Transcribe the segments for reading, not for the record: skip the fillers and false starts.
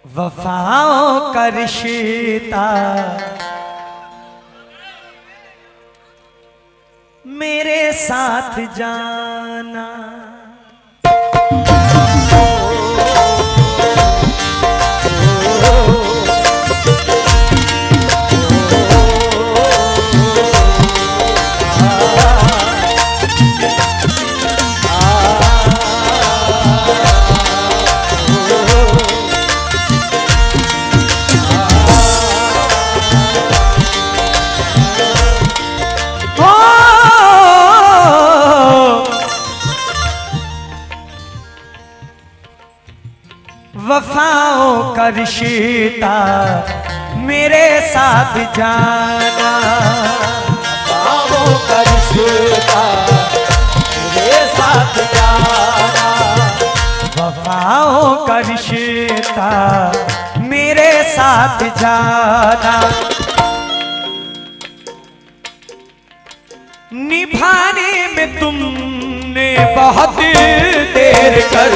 वफाओं का रिश्ता मेरे साथ जाना, वफाओं का रिश्ता मेरे साथ जाना, वफाओं का रिश्ता मेरे साथ जाना, वफाओं का रिश्ता मेरे साथ जाना, निभाने में तुमने बहुत देर कर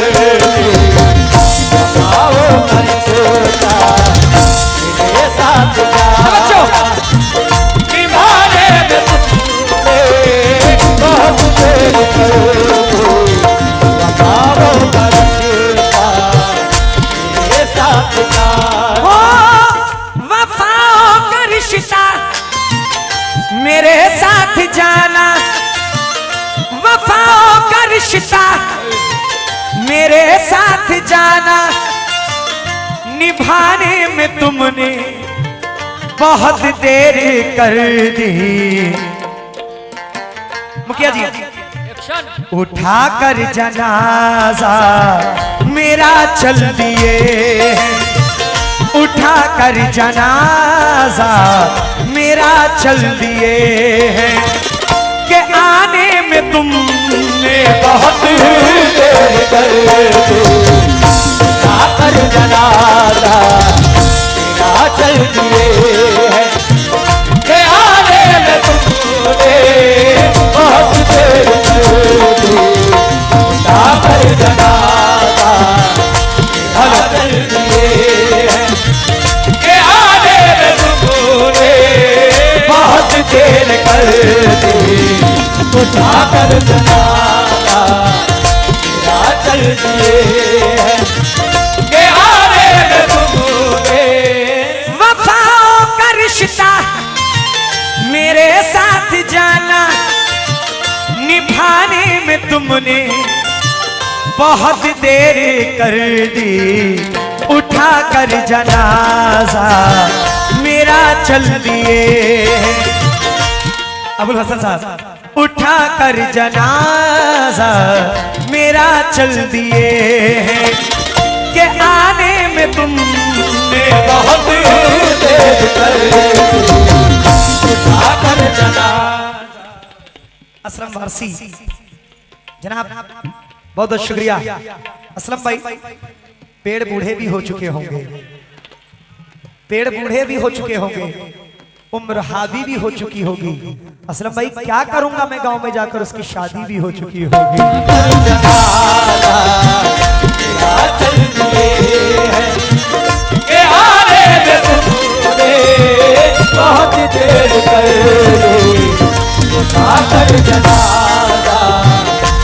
दी। वफाओं का रिश्ता मेरे साथ जाना, निभाने में तुमने बहुत देर कर दी। वफाओं का रिश्ता मेरे साथ जाना, वफाओं का रिश्ता मेरे साथ जाना, वफाओं का रिश्ता मेरे साथ जाना, निभाने में तुमने बहुत देर कर दी। मुखिया जी उठा कर जनाजा मेरा चल दिए, उठा कर जनाजा मेरा चल दिए हैं, कि आने में तुमने बहुत देर कर दी। आकर जनाजा मेरा चल दिए है, कि आने में तुमने बहुत देर कर दी। आकर जनाजा मेरा चल दिए है, कि आने में तुमने बहुत देर कर दी। उठाकर जनाजा मेरा चल दिए है, कि आने में तुमने वफाओं का रिश्ता मेरे साथ जाना, निभाने में तुमने बहुत देर कर दी। उठा कर जनाजा मेरा चल दिए, अबुल हसन साहब उठा कर जनाजा मेरा चल दिए हैं, कि आने में तुमने बहुत देर कर दी। उठाकर जनाजा असलम वारसी जनाब बहुत बहुत शुक्रिया। असलम भाई पेड़ बूढ़े भी हो चुके होंगे, पेड़ बूढ़े भी हो चुके होंगे, उम्र हावी भी हो चुकी होगी। असलम भाई क्या करूंगा मैं गांव में जाकर, उसकी शादी भी हो चुकी होगी। जनाजा मेरा चल दिए है, कि आने में तुमने बहुत देर कर दी। उठाकर जनाजा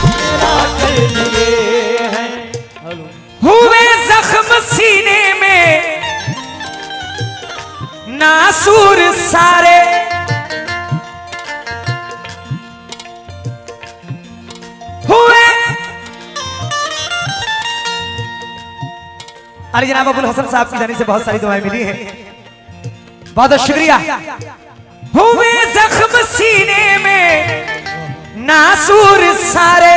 मेरा चल दिए है, हुए जख्म सीने में नासूर सारे, हुए अरे जनाब अबुल हसन साहब की जाने से बहुत सारी दुआएं मिली हैं, बहुत बहुत शुक्रिया। हुए जख्म सीने में नासूर सारे,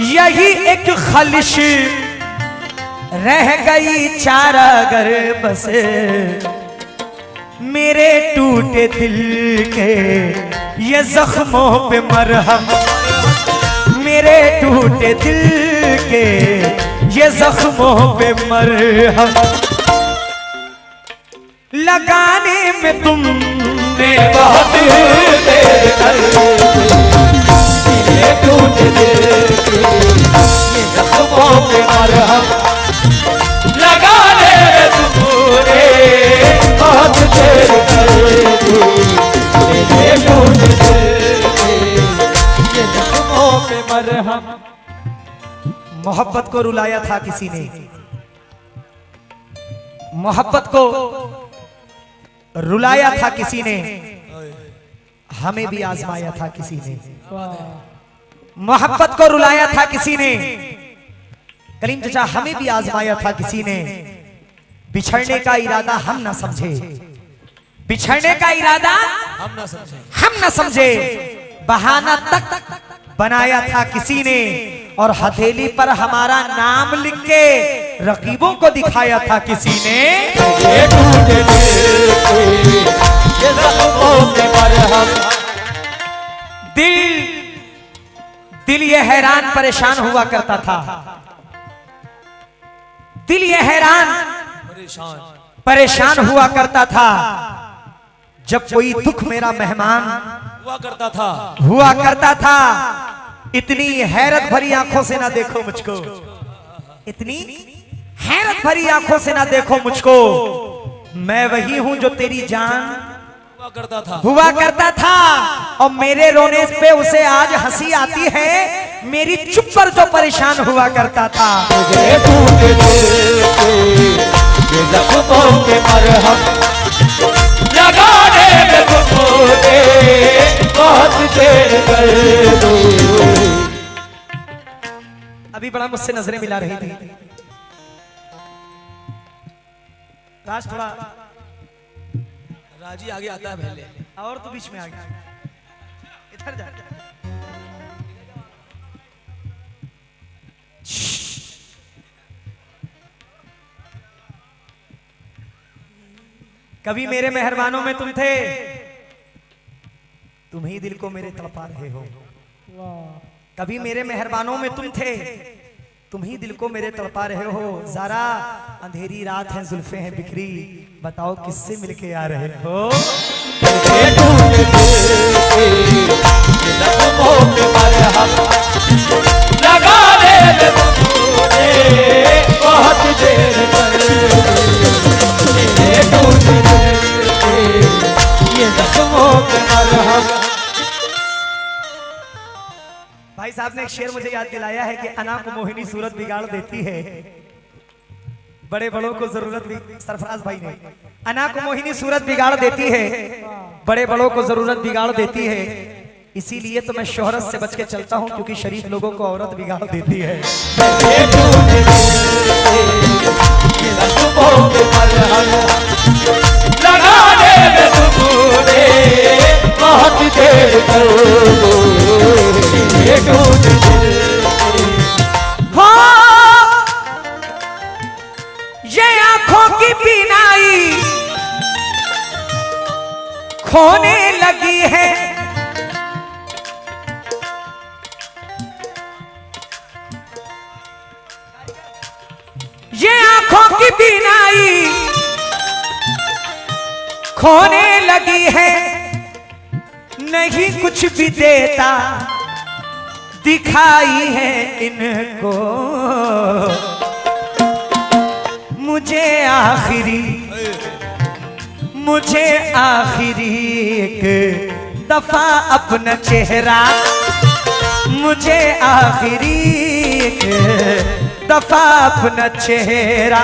यही एक खलिश रह गई चारागर बस, मेरे टूटे दिल के ये जख्मों पे मरहम, मेरे टूटे दिल के ये जख्मों पे मरहम, लगाने में तुमने बहुत देर कर दी। मेरे टूटे दिल के ये जख्मों पे मरहम, लगाने मोहब्बत को रुलाया था किसी ने, मोहब्बत को रुलाया था किसी ने, हमें भी आजमाया था किसी ने। मोहब्बत को रुलाया था किसी ने, करीम चाचा हमें भी आजमाया था किसी ने। बिछड़ने का इरादा हम ना समझे, बिछड़ने का इरादा हम ना समझे, बहाना तक बनाया था किसी ने, और हथेली पर हमारा नाम लिख के रकीबों को दिखाया था किसी ने। ये टूटे दिल के, ये ज़ख्मों के मरहम। दिल ये हैरान परेशान हुआ करता था, दिल ये हैरान परेशान हुआ करता था, जब कोई दुख मेरा मेहमान हुआ करता था। इतनी हैरत भरी आंखों से ना देखो मुझको, इतनी हैरत भरी आंखों से ना देखो मुझको, मैं वही हूं जो तेरी जान हुआ करता था। और मेरे रोने पे उसे आज हंसी आती है, मेरी चुप पर जो परेशान हुआ करता था। ये टूटे दिल के, ये ज़ख्मों के मरहम। लगाने में तुमने बहुत देर कर दो। अभी बड़ा मुझसे नजरें मिला रही थी, राज थोड़ा राजी आगे आता है पहले, और तो बीच में आ गया, इधर जा। कभी मेरे मेहरबानों में तुम थे, तुम ही दिल को मेरे तड़पा रहे हो। कभी मेरे मेहरबानों में तुम थे, तुम ही दिल को मेरे तड़पा रहे हो। ज़रा अंधेरी रात है, जुल्फे हैं बिखरी, बताओ किससे मिलके आ रहे हो। ये टूटे दिल के, ये ज़ख्मों के मरहम। लगाने में तुमने बहुत देर कर दो। ये टूटे दिल के, ये ज़ख्मों के मरहम। भाई साहब ने एक शेर मुझे याद दिलाया है कि अना को मोहिनी सूरत बिगाड़ देती है, बड़े बड़ों को जरूरत भी, सरफराज भाई ने, अना को मोहिनी सूरत बिगाड़ देती है, बड़े बड़ों को जरूरत बिगाड़ देती है। इसीलिए तो मैं शोहरत से बच के चलता हूं, क्योंकि शरीफ लोगों को औरत बिगाड़ देती है। ये टूटे दिल के, ये ज़ख्मों के मरहम। लगाने में तुमने बहुत देर कर दो। ये टूटे दिल के, हो ये आंखों की बीनाई खोने लगी है, ये आंखों की बीनाई खोने लगी है, नहीं कुछ भी देता दिखाई है इनको, मुझे आखिरी एक दफा अपना चेहरा, मुझे आखिरी एक दफा अपना चेहरा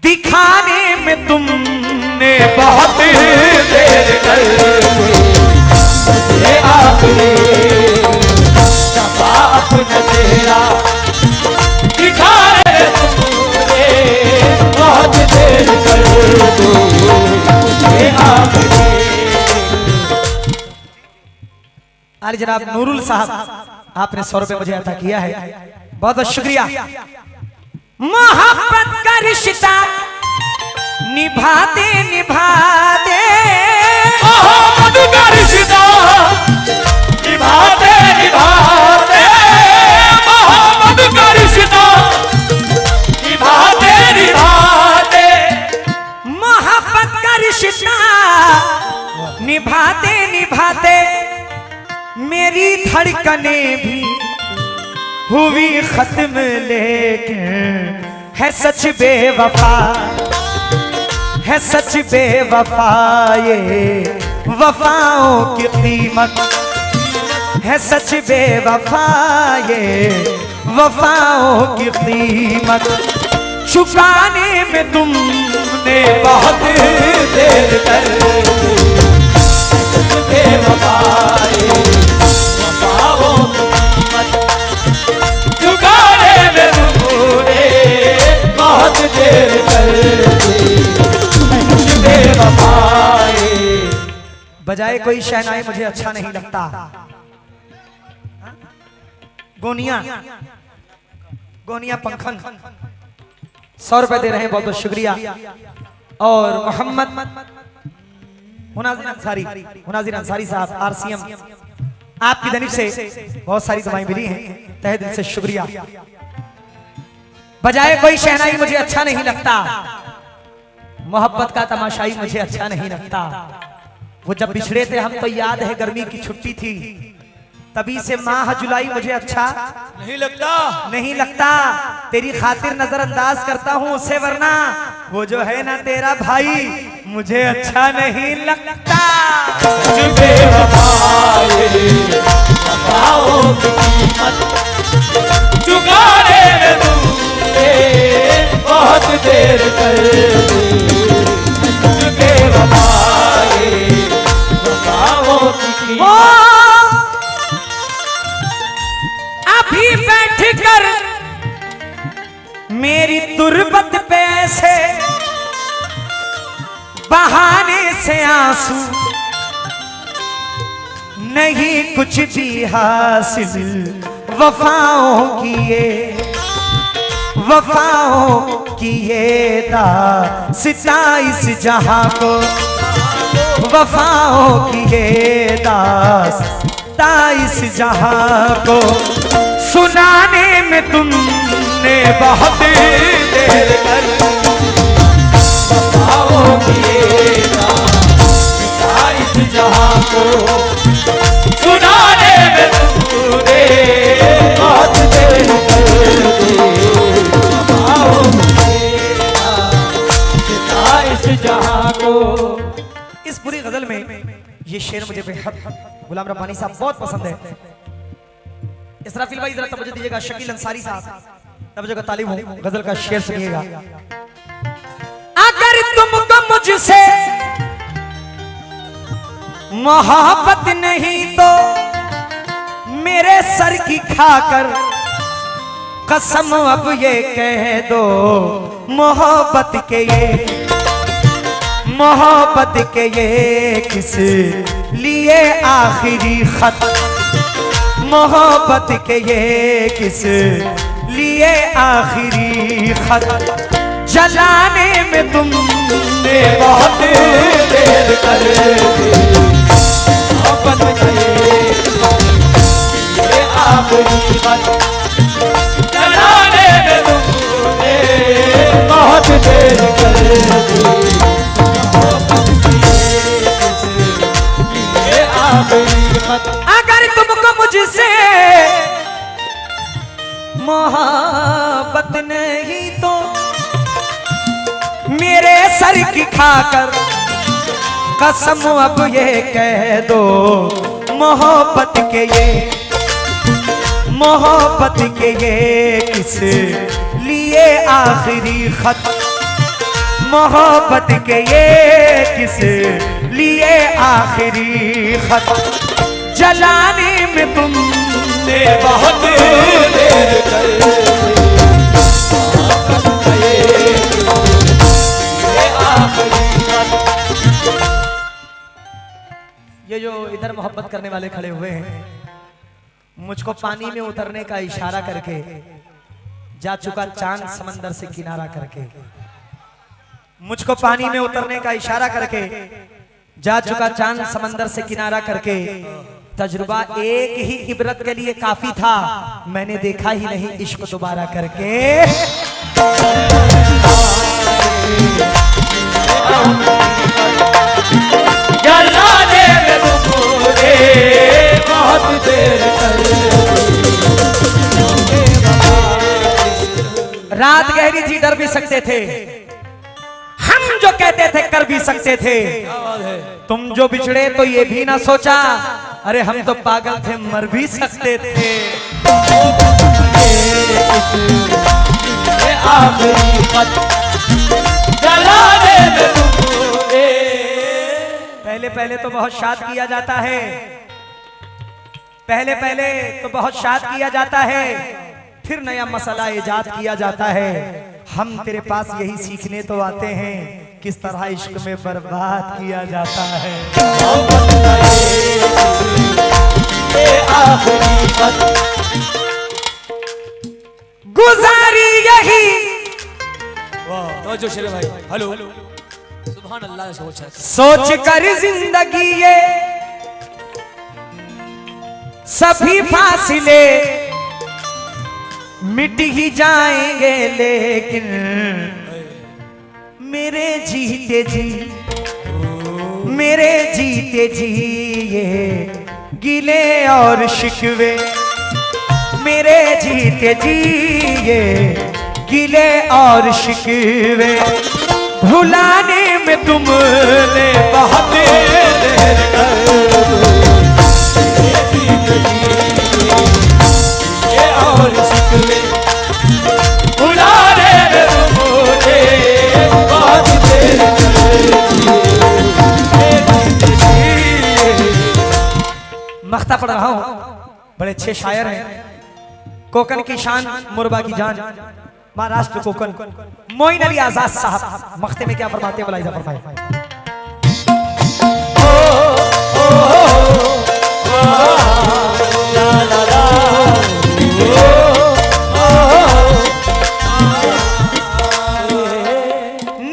दिखाने में तुमने बहुत देर कर ये आखिरी दफा अपना चेहरा दिखाने तुमने बहुत देर कर दो। ये आखिरी। आज जनाब नूरुल साहब आपने 100 रुपए मुझे अता किया है, बहुत बहुत शुक्रिया। मोहब्बत का रिश्ता निभाते निभाते, मोहब्बत का रिश्ता निभाते निभाते, मोहब्बत का रिश्ता निभाते निभाते, मोहब्बत का रिश्ता निभाते निभाते, मेरी धड़कने भी हुई खत्म, लेकिन है सच बेवफा, है सच बेवफा, ये वफाओं की कीमत है सच बेवफा ये वफाओं की कीमत चुकाने में तुमने बहुत देर कर बेवफाए वफाओं की कीमत चुकाने में तुमने बहुत देर कर बेवफाए। बजाए कोई शहनाई मुझे अच्छा नहीं लगता। गोनिया गोनिया पंखन 100 रुपए दे रहे हैं, बहुत बहुत शुक्रिया। और मोहम्मद मुनाजिर अंसारी साहब RCM, आपकी जानिब से बहुत सारी दुआएं मिली हैं, तहे दिल से शुक्रिया। बजाए कोई शहनाई मुझे अच्छा नहीं लगता, मोहब्बत का तमाशाई मुझे अच्छा नहीं लगता। वो जब बिछड़े थे हम तो याद है गर्मी की छुट्टी थी, तभी से माह जुलाई मुझे अच्छा नहीं लगता। तेरी खातिर नजरअंदाज करता हूँ उसे, वरना वो जो है ना तेरा भाई मुझे अच्छा नहीं लगता। चुकाने में तुमने बहुत देर कर बेवफाए वफाओं की अभी बैठ कर मेरी तुरबत पे ऐसे बहाने से आंसू नहीं कुछ भी हासिल वफाओं की ये दास्तां इस जहां को, वफाओं की ये दास्तां इस जहां को सुनाने में तुमने बहुत देर कर वफाओं की ये दास्तां इस जहां को सुनाने में तुमने बहुत देर कर वफाओं की ये दास्तां इस जहां को। इस पूरी गजल में ये शेर मुझे बेहद गुलाम रब्बानी साहब बहुत पसंद है। इसराफिल भाई जरा तवज्जो दीजिएगा, शकील अंसारी साहब तवज्जो का तालिब हो, गजल का शेर सुनिएगा। अगर तुमको मुझसे मोहब्बत नहीं तो मेरे सर की खाकर कसम अब ये कह दो, मोहब्बत के ये किस लिए आखिरी खत, मोहब्बत के ये किस लिए आखिरी खत जलाने में तुमने बहुत देर कर मोहब्बत के ये आखिरी खत जलाने में तुमने बहुत देर कर अगर तुमको मुझसे मोहब्बत नहीं तो मेरे सर की खाकर कसम अब ये कह दो, मोहब्बत के ये किस लिए आखिरी खत, मोहब्बत के ये किस लिए आखिरी खत जलाने में तुमने बहुत देर कर ये जो इधर मोहब्बत करने वाले खड़े हुए हैं, मुझको पानी में उतरने का इशारा करके जा चुका चांद समंदर से किनारा करके, मुझको पानी में उतरने का इशारा करके जा चुका चांद समंदर से किनारा करके, तजुर्बा एक ही इबरत के लिए काफी था, मैंने देखा ही नहीं इश्क दोबारा करके। बहुत देर रात गहरी थी, डर भी सकते थे हम हम जो कहते थे कर भी सकते थे, तुम जो बिछड़े तो ये भी ना सोचा, अरे हम तो पागल थे मर भी सकते थे। ये आखिरी खत जलाने में तुमने। पहले पहले तो बहुत शाद किया जाता है, पहले पहले तो बहुत शाद किया जाता है, फिर नया मसला इजाद किया जाता है। हम तेरे पास यही सीखने तो आते हैं, किस तरह इश्क में बर्बाद किया जाता है। ये आखिरी खत गुजारी यही वाह तो शेरे भाई हेलो सुभान अल्लाह सोच कर जिंदगी ये सभी फासिले मिट ही जाएंगे, लेकिन मेरे जीते जी ये गिले और शिकवे, मेरे जीते जी ये गिले और शिकवे भुलाने में तुमने बहुत देर कर ये और शिकवे बुलाने में तुमने बहुत देर मख्ता पढ़ रहा हूँ, बड़े अच्छे शायर हैं। कोकन की शान मुरबा की जान, महाराष्ट्र कोकन, मोइन अली आजाद साहब मख्ते में क्या फरमाते हैं, बलाइजा फरमाए।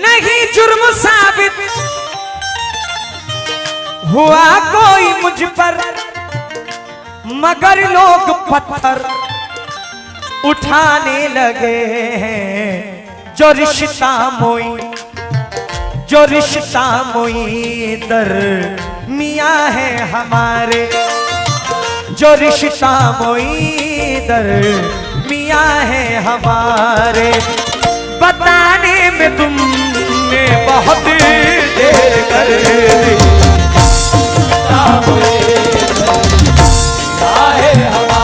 नहीं जुर्म साबित हुआ कोई मुझ पर, मगर लोग पत्थर उठाने लगे हैं। जो रिश्ता मोई दर मियाँ है हमारे, जो रिश्ता मोई दर मियाँ है हमारे, बताने में तुमने बहुत देर कर दी। है हमारे